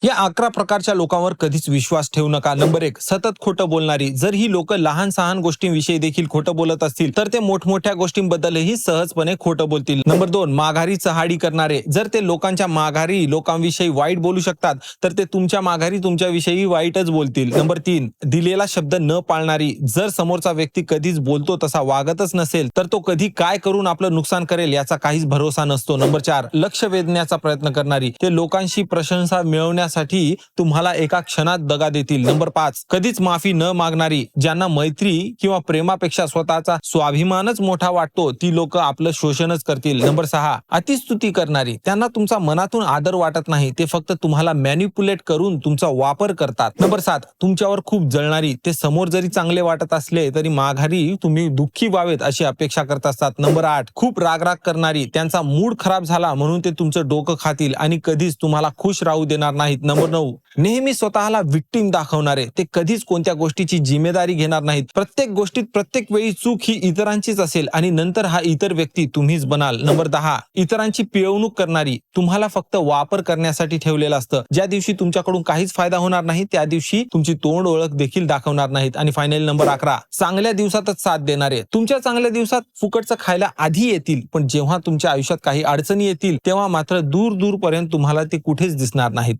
या 11 प्रकारच्या लोकांवर कधीच विश्वास ठेवू नका. नंबर 1, सतत खोटं बोलणारी. जर ही लोक लहान सहान गोष्टींविषयी देखील खोटं बोलत असतील तर ते मोठमोठ्या गोष्टींबद्दलही सहजपणे खोटं बोलतील. नंबर 2, माघारी चहाडी करणारे. जर ते लोकांच्या माघारी लोकांविषयी वाईट बोलू शकतात तर ते तुमच्या माघारी तुमच्याविषयी वाईटच बोलतील. नंबर 3, दिलेला शब्द न पाळणारी. जर समोरचा व्यक्ती कधीच बोलतो तसा वागतच नसेल तर तो कधी काय करून आपलं नुकसान करेल याचा काहीच भरोसा नसतो. नंबर 4, लक्ष वेधण्याचा प्रयत्न करणारी. ते लोकांशी प्रशंसा मिळवण्यासाठी तुम्हाला एका क्षणात दगा देतील. नंबर 5, कधीच माफी न मागणारी. ज्यांना मैत्री किंवा प्रेमापेक्षा स्वतःचा स्वाभिमानच मोठा वाटतो ती लोक आपलं शोषणच करतील. नंबर 6, अतिस्तुती करणारी. त्यांना तुमचा मनातून आदर वाटत नाही, ते फक्त तुम्हाला मॅनिप्युलेट करून तुमचा वापर करतात. नंबर 7, तुमच्यावर खूप जळणारी. ते समोर जरी चांगले वाटत असले तरी माघारी तुम्ही दुःखी व्हावेत अशी अपेक्षा करत असतात. नंबर 8, खूप राग करणारी. त्यांचा मूड खराब झाला म्हणून ते तुमचं डोकं खातील आणि कधीच तुम्हाला खुश राहू देणार नाहीत. नंबर 9, नेहमी स्वतःला विक्टिम दाखवणारे. ते कधीच कोणत्या गोष्टीची जिम्मेदारी घेणार नाहीत. प्रत्येक गोष्टीत प्रत्येक वेळी चूक ही इतरांचीच असेल आणि नंतर हा इतर व्यक्ती तुम्हीच बनाल. नंबर 10, इतरांची पिळवणूक करणारी. तुम्हाला फक्त वापर करण्यासाठी ठेवलेलं असतं. ज्या दिवशी तुमच्याकडून काहीच फायदा होणार नाही त्या दिवशी तुमची तोंड ओळख देखील दाखवणार नाहीत. आणि फायनल नंबर 11, चांगल्या दिवसातच साथ देणारे. तुमच्या चांगल्या दिवसात फुकटचं खायला आधी येतील, पण जेव्हा तुमच्या आयुष्यात काही अडचणी येतील तेव्हा मात्र दूर दूर पर्यंत तुम्हाला ते कुठेच दिसणार नाहीत.